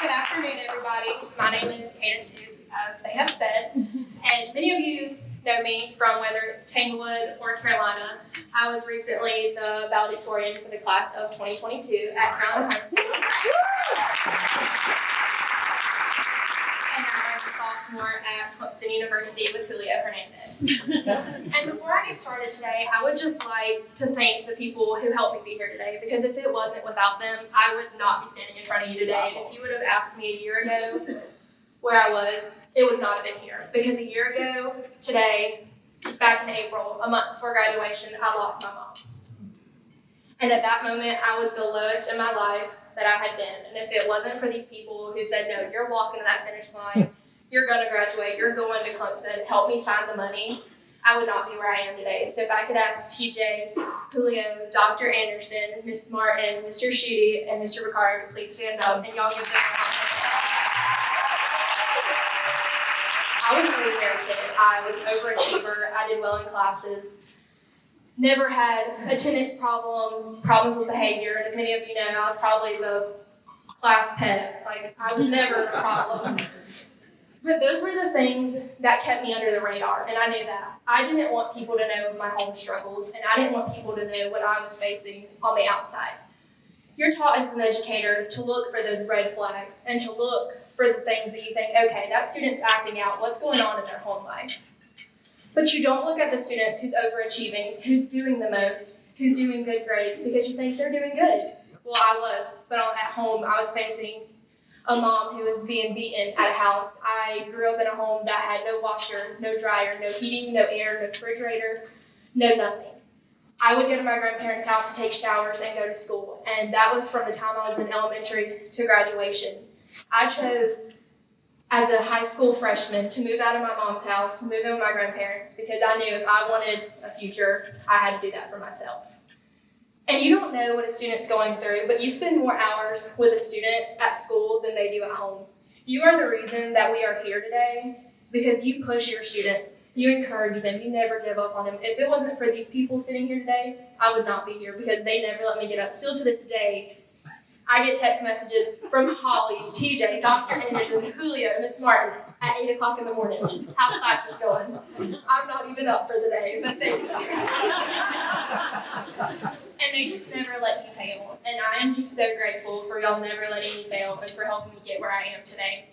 Good afternoon, everybody. My name is Kadence Outz, as they have said, and many of you know me from whether it's Tanglewood or Carolina. I was recently the valedictorian for the class of 2022 at Carolina High School. And now I'm a sophomore at Clemson University with Julio Hernandez. And before I get started today, I would just like to thank the people who helped me be here today, because if it wasn't without them, I would not be standing in front of you today. And if you would have asked me a year ago where I was, it would not have been here. Because a year ago today, back in April, a month before graduation, I lost my mom. And at that moment, I was the lowest in my life that I had been. And if it wasn't for these people who said, no, you're walking to that finish line, you're going to graduate, you're going to Clemson, help me find the money, I would not be where I am today. So if I could ask TJ, Julio, Dr. Anderson, Miss Martin, Mr. Schutte, and Mr. Ricardo to please stand up, and y'all give them a round of applause. I was a really rare kid. I was an overachiever. I did well in classes. Never had attendance problems with behavior. And as many of you know, I was probably the class pet. Like, I was never a problem. But those were the things that kept me under the radar, and I knew that. I didn't want people to know of my home struggles, and I didn't want people to know what I was facing on the outside. You're taught as an educator to look for those red flags and to look for the things that you think, okay, that student's acting out, what's going on in their home life? But you don't look at the students who's overachieving, who's doing the most, who's doing good grades, because you think they're doing good. Well, I was, but at home I was facing a mom who was being beaten at a house. I grew up in a home that had no washer, no dryer, no heating, no air, no refrigerator, no nothing. I would go to my grandparents' house to take showers and go to school, and that was from the time I was in elementary to graduation. I chose, as a high school freshman, to move out of my mom's house, move in with my grandparents, because I knew if I wanted a future, I had to do that for myself. And you don't know what a student's going through, but you spend more hours with a student at school than they do at home. You are the reason that we are here today, because you push your students, you encourage them, you never give up on them. If it wasn't for these people sitting here today, I would not be here, because they never let me get up. Still to this day, I get text messages from Holly, TJ, Dr. Anderson, Julio, Miss Martin at 8 o'clock in the morning. How's classes going? I'm not even up for the day, but thank you. And they just never let you fail. And I am just so grateful for y'all never letting me fail and for helping me get where I am today.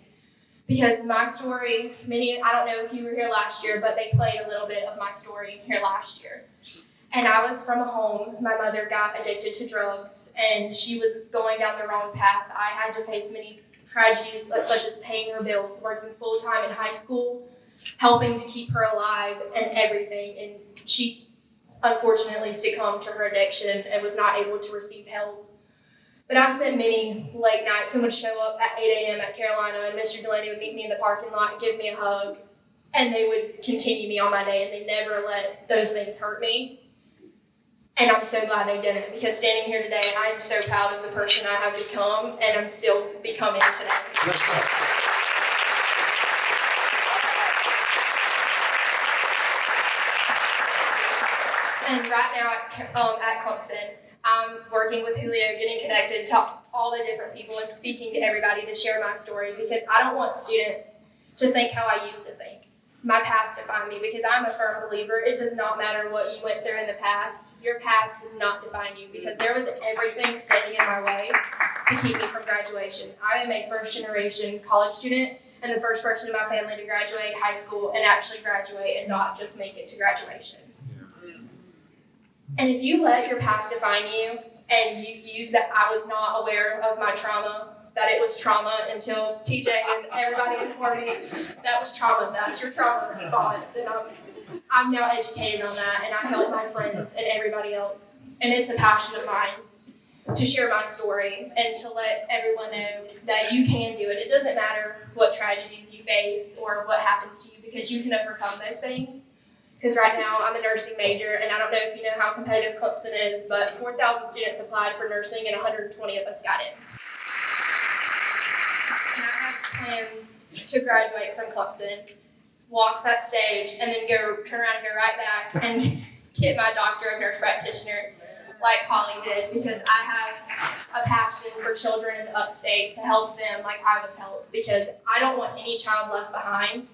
Because my story, I don't know if you were here last year, but they played a little bit of my story here last year. And I was from a home, my mother got addicted to drugs, and she was going down the wrong path. I had to face many tragedies, such as paying her bills, working full-time in high school, helping to keep her alive, and everything. And she unfortunately succumbed to her addiction and was not able to receive help. But I spent many late nights and would show up at 8 a.m. at Carolina, and Mr. Delaney would meet me in the parking lot and give me a hug, and they would continue me on my day, and they never let those things hurt me. And I'm so glad they didn't, because standing here today, I am so proud of the person I have become, and I'm still becoming today. And right now at Clemson, I'm working with Julio, getting connected to all the different people and speaking to everybody to share my story, because I don't want students to think how I used to think. My past defined me, because I'm a firm believer. It does not matter what you went through in the past. Your past does not define you, because there was everything standing in my way to keep me from graduation. I am a first-generation college student and the first person in my family to graduate high school and actually graduate and not just make it to graduation. And if you let your past define you and you use that I was not aware of my trauma, that it was trauma until TJ and everybody informed me that was trauma, that's your trauma response. And I'm now educated on that, and I help my friends and everybody else. And it's a passion of mine to share my story and to let everyone know that you can do it. It doesn't matter what tragedies you face or what happens to you, because you can overcome those things. Because right now I'm a nursing major, and I don't know if you know how competitive Clemson is, but 4,000 students applied for nursing and 120 of us got in. And I have plans to graduate from Clemson, walk that stage, and then turn around and go right back and get my doctor of nurse practitioner like Holly did, because I have a passion for children in the upstate to help them like I was helped, because I don't want any child left behind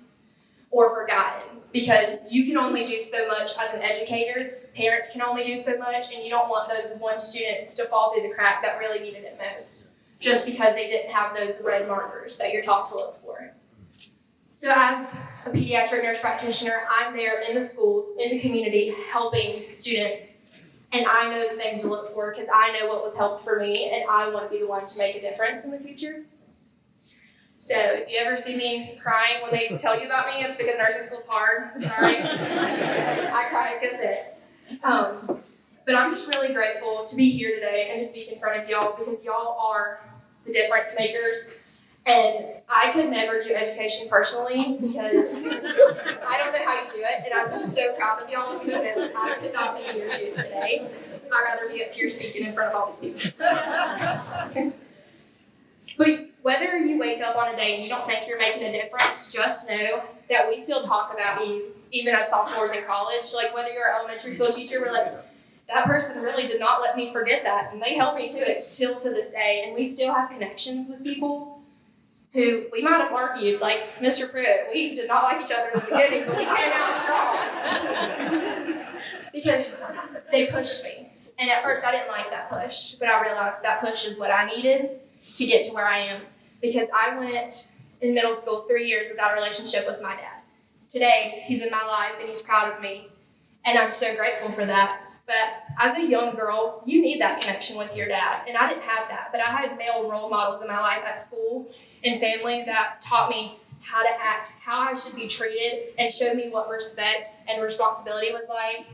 or forgotten, because you can only do so much as an educator, parents can only do so much, and you don't want those one students to fall through the crack that really needed it most, just because they didn't have those red markers that you're taught to look for. So as a pediatric nurse practitioner, I'm there in the schools, in the community, helping students, and I know the things to look for because I know what was helped for me, and I want to be the one to make a difference in the future. So if you ever see me crying when they tell you about me, it's because nursing school's hard. I'm sorry. I cry a good bit. But I'm just really grateful to be here today and to speak in front of y'all, because y'all are the difference makers. And I could never do education personally because I don't know how you do it, and I'm just so proud of y'all because I could not be in your shoes today. I'd rather be up here speaking in front of all these people. But whether you wake up on a day and you don't think you're making a difference, just know that we still talk about you, even as sophomores in college. Like whether you're an elementary school teacher, we're like, that person really did not let me forget that, and they helped me to it till to this day. And we still have connections with people who we might have argued, like Mr. Pruitt. We did not like each other in the beginning, but we came out strong because they pushed me. And at first I didn't like that push, but I realized that push is what I needed to get to where I am, because I went in middle school 3 years without a relationship with my dad. Today, he's in my life and he's proud of me, and I'm so grateful for that. But as a young girl, you need that connection with your dad, and I didn't have that, but I had male role models in my life at school and family that taught me how to act, how I should be treated, and showed me what respect and responsibility was like.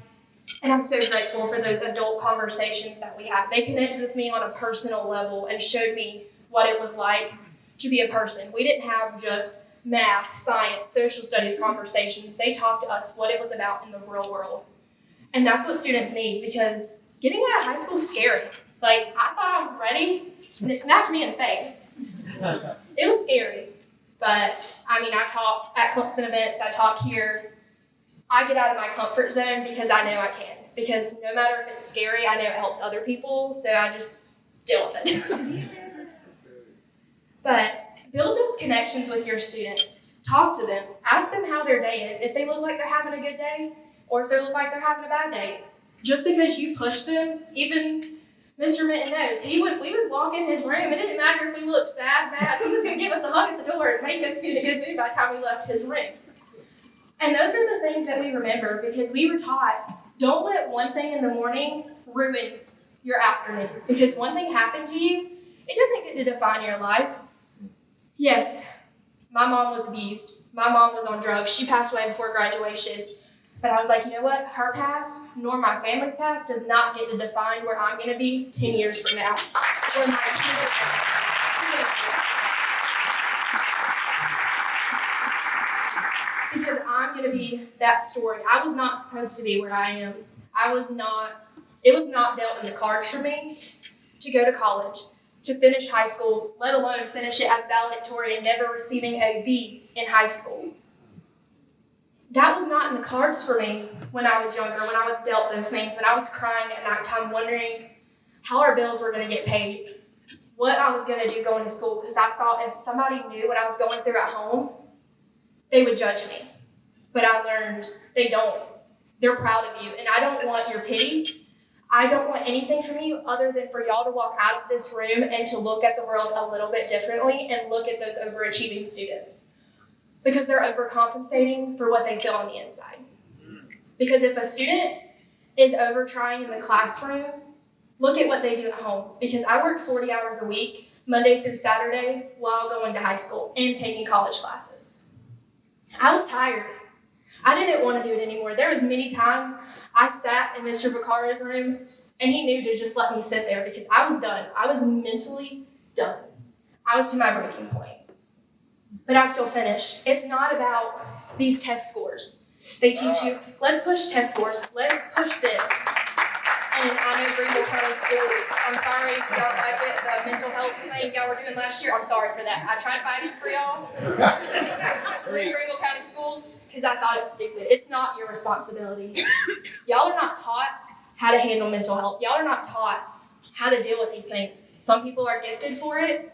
And I'm so grateful for those adult conversations that we had. They connected with me on a personal level and showed me what it was like to be a person. We didn't have just math, science, social studies conversations. They talked to us what it was about in the real world. And that's what students need, because getting out of high school is scary. Like, I thought I was ready, and it smacked me in the face. It was scary. But, I mean, I talk at Clemson events, I talk here. I get out of my comfort zone because I know I can. Because no matter if it's scary, I know it helps other people, so I just deal with it. But build those connections with your students. Talk to them. Ask them how their day is. If they look like they're having a good day, or if they look like they're having a bad day. Just because you push them, even Mr. Minton knows, we would walk in his room. It didn't matter if we looked sad, mad. He was going to give us a hug at the door and make us be in a good mood by the time we left his room. And those are the things that we remember, because we were taught, don't let one thing in the morning ruin your afternoon. Because one thing happened to you, it doesn't get to define your life. Yes, my mom was abused. My mom was on drugs. She passed away before graduation. But I was like, you know what? Her past, nor my family's past, does not get to define where I'm going to be 10 years from now. Where my kids are. Because I'm going to be that story. I was not supposed to be where I am. It was not dealt in the cards for me to go to college, to finish high school, let alone finish it as valedictorian, never receiving a B in high school. That was not in the cards for me when I was younger, when I was dealt those things, when I was crying at nighttime wondering how our bills were going to get paid, what I was going to do going to school, because I thought if somebody knew what I was going through at home, they would judge me. But I learned they don't. They're proud of you, and I don't want your pity. I don't want anything from you other than for y'all to walk out of this room and to look at the world a little bit differently and look at those overachieving students. Because they're overcompensating for what they feel on the inside. Because if a student is over-trying in the classroom, look at what they do at home. Because I work 40 hours a week, Monday through Saturday, while going to high school and taking college classes. I was tired. I didn't want to do it anymore. There was many times I sat in Mr. Vaccaro's room, and he knew to just let me sit there because I was done. I was mentally done. I was to my breaking point. But I still finished. It's not about these test scores. They teach you, let's push test scores. Let's push this. And I know Greenville County Schools, I'm sorry if y'all like it, the mental health thing y'all were doing last year, I'm sorry for that. I tried fighting for y'all. Greenville County Schools, because I thought it was stupid. It's not your responsibility. Y'all are not taught how to handle mental health. Y'all are not taught how to deal with these things. Some people are gifted for it.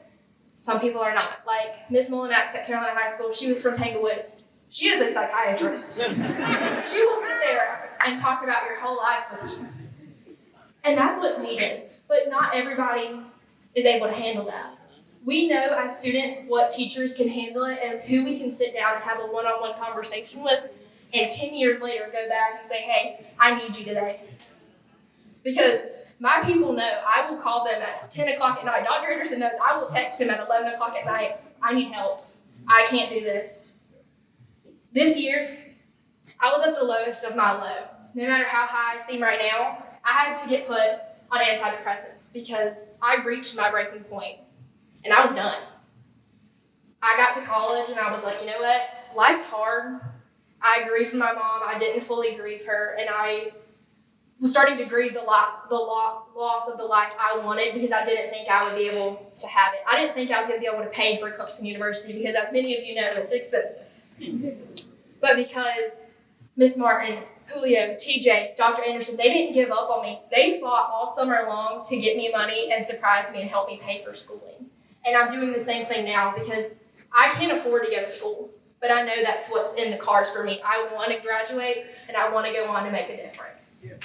Some people are not. Like Miss Molinax at Carolina High School, she was from Tanglewood. She is a psychiatrist. She will sit there and talk about your whole life with you. And that's what's needed. But not everybody is able to handle that. We know as students what teachers can handle it and who we can sit down and have a one-on-one conversation with, and 10 years later go back and say, hey, I need you today. Because my people know I will call them at 10 o'clock at night. Dr. Anderson knows I will text him at 11 o'clock at night. I need help. I can't do this. This year, I was at the lowest of my low. No matter how high I seem right now, I had to get put on antidepressants because I reached my breaking point and I was done. I got to college and I was like, you know what? Life's hard. I grieved my mom. I didn't fully grieve her, and I was starting to grieve the loss of the life I wanted because I didn't think I would be able to have it. I didn't think I was going to be able to pay for Clemson University because, as many of you know, it's expensive. But because Miss Martin, Julio, TJ, Dr. Anderson, they didn't give up on me. They fought all summer long to get me money and surprise me and help me pay for schooling. And I'm doing the same thing now because I can't afford to go to school. But I know that's what's in the cards for me. I want to graduate, and I want to go on to make a difference. Yeah.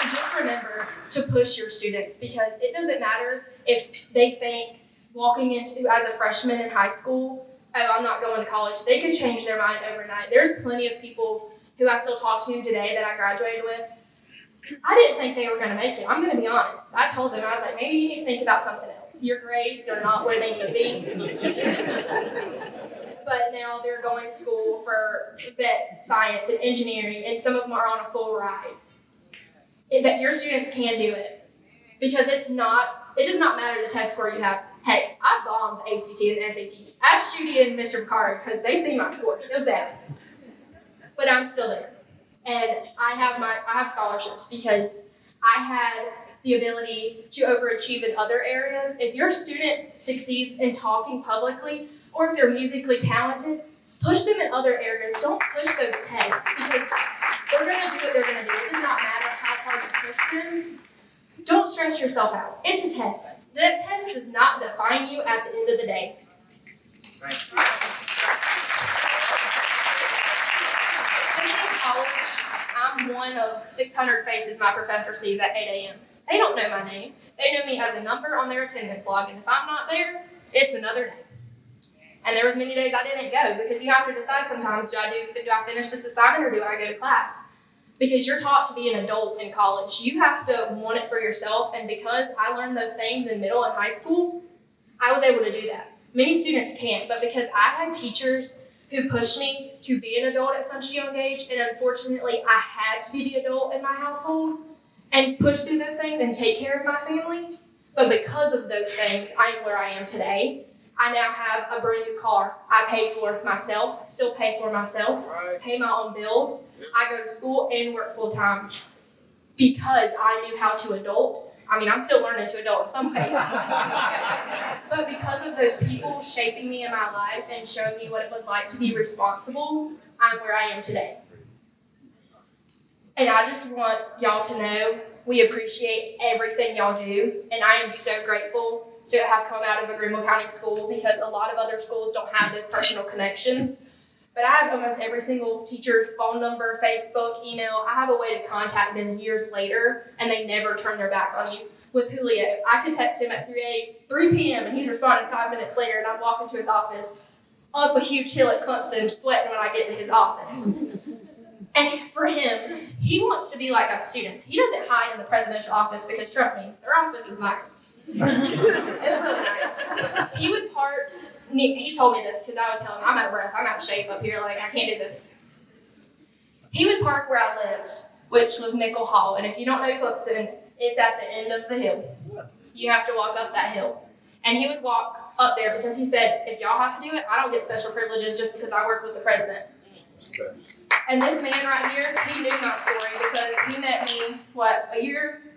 So just remember to push your students, because it doesn't matter if they think walking into as a freshman in high school, oh, I'm not going to college. They could change their mind overnight. There's plenty of people who I still talk to today that I graduated with. I didn't think they were going to make it. I'm going to be honest. I told them, I was like, maybe you need to think about something else. Your grades are not where they need to be. But now they're going to school for vet science and engineering, and some of them are on a full ride. That your students can do it. Because it does not matter the test score you have. Heck, I bombed the ACT and the SAT. Ask Judy and Mr. Picard, because they see my scores. It was bad. But I'm still there. And I have scholarships because I had the ability to overachieve in other areas. If your student succeeds in talking publicly, or if they're musically talented, push them in other areas. Don't push those tests, because they're going to do what they're going to do. It does not matter how hard you push them. Don't stress yourself out. It's a test. That test does not define you at the end of the day. Right. Sitting in college, I'm one of 600 faces my professor sees at 8 a.m. They don't know my name. They know me as a number on their attendance log, and if I'm not there, it's another name. And there was many days I didn't go, because you have to decide sometimes, do I finish this assignment or do I go to class? Because you're taught to be an adult in college. You have to want it for yourself, and because I learned those things in middle and high school, I was able to do that. Many students can't, but because I had teachers who pushed me to be an adult at such a young age, and unfortunately I had to be the adult in my household and push through those things and take care of my family. But because of those things, I am where I am today. I now have a brand new car. I paid for myself, still pay for myself, pay my own bills. I go to school and work full time because I knew how to adult. I mean, I'm still learning to adult in some ways. But because of those people shaping me in my life and showing me what it was like to be responsible, I'm where I am today. And I just want y'all to know we appreciate everything y'all do. And I am so grateful to have come out of a Greenville County school, because a lot of other schools don't have those personal connections. But I have almost every single teacher's phone number, Facebook, email. I have a way to contact them years later, and they never turn their back on you. With Julio, I could text him at 3 p.m. and he's responding 5 minutes later, and I'm walking to his office up a huge hill at Clemson, sweating when I get to his office. And for him, he wants to be like us students. He doesn't hide in the presidential office because, trust me, their office is nice. It's really nice. He would park, he told me this because I would tell him, I'm out of breath, I'm out of shape up here, like I can't do this. He would park where I lived, which was Mickle Hall. And if you don't know Clemson, it's at the end of the hill. You have to walk up that hill. And he would walk up there because he said, if y'all have to do it, I don't get special privileges just because I work with the president. And this man right here, he knew my story because he met me,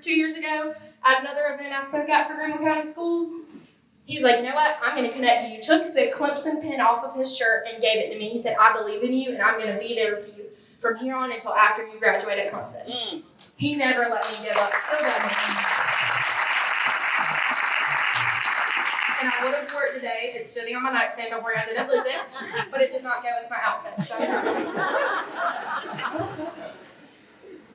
2 years ago, at another event I spoke at for Greenville County Schools. He's like, you know what? I'm going to connect you. Took the Clemson pin off of his shirt and gave it to me. He said, I believe in you, and I'm going to be there with you from here on until after you graduate at Clemson. He never let me give up. Still got me. And I would have wore it today. It's sitting on my nightstand. Don't worry, I didn't lose it. But it did not go with my outfit. So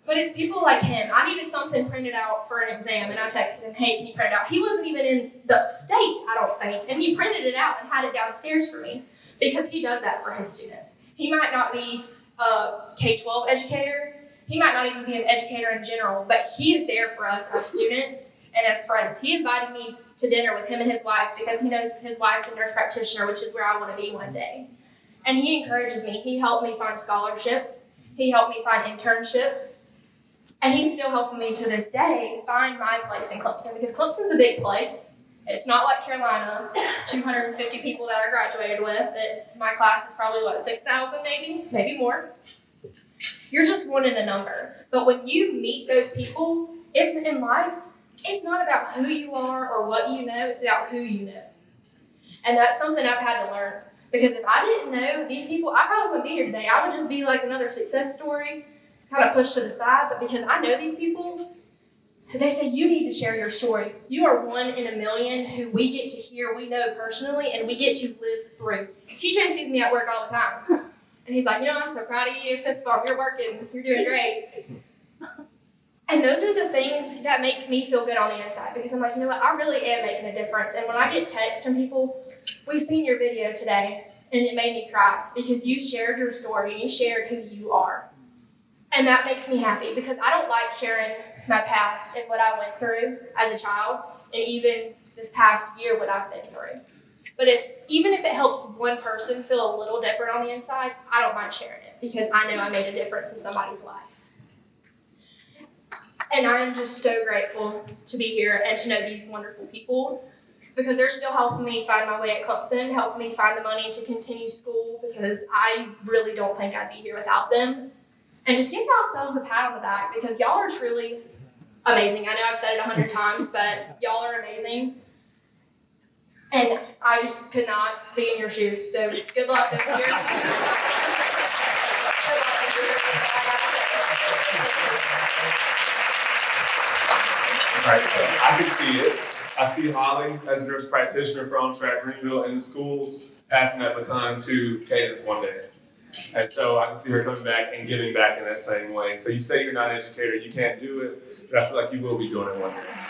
But it's people like him. I needed something printed out for an exam, and I texted him, hey, can you print it out? He wasn't even in the state, I don't think, and he printed it out and had it downstairs for me because he does that for his students. He might not be a K-12 educator. He might not even be an educator in general, but he is there for us as students and as friends. He invited me to dinner with him and his wife because he knows his wife's a nurse practitioner, which is where I want to be one day. And he encourages me. He helped me find scholarships. He helped me find internships. And he's still helping me to this day find my place in Clemson because Clemson's a big place. It's not like Carolina, 250 people that I graduated with. My class is probably, 6,000 maybe more. You're just one in a number. But when you meet those people, in life, it's not about who you are or what you know, it's about who you know. And that's something I've had to learn. Because if I didn't know these people, I probably wouldn't be here today. I would just be like another success story. It's kind of pushed to the side, but because I know these people, they say you need to share your story. You are one in a million who we get to hear, we know personally, and we get to live through. TJ sees me at work all the time, and he's like, I'm so proud of you, fist bump, you're working, you're doing great. And those are the things that make me feel good on the inside because I'm like, you know what, I really am making a difference. And when I get texts from people, we've seen your video today, and it made me cry because you shared your story and you shared who you are. And that makes me happy because I don't like sharing my past and what I went through as a child and even this past year what I've been through. But even if it helps one person feel a little different on the inside, I don't mind sharing it because I know I made a difference in somebody's life. And I am just so grateful to be here and to know these wonderful people because they're still helping me find my way at Clemson, helping me find the money to continue school because I really don't think I'd be here without them. And just give ourselves a pat on the back because y'all are truly amazing. I know I've said it 100 times, but y'all are amazing. And I just could not be in your shoes. So good luck this year. Good luck this year. All right, so I can see it. I see Holly as a nurse practitioner for OnTrack Greenville in the schools passing that baton to Kadence one day. And so I can see her coming back and giving back in that same way. So you say you're not an educator, you can't do it, but I feel like you will be doing it one day.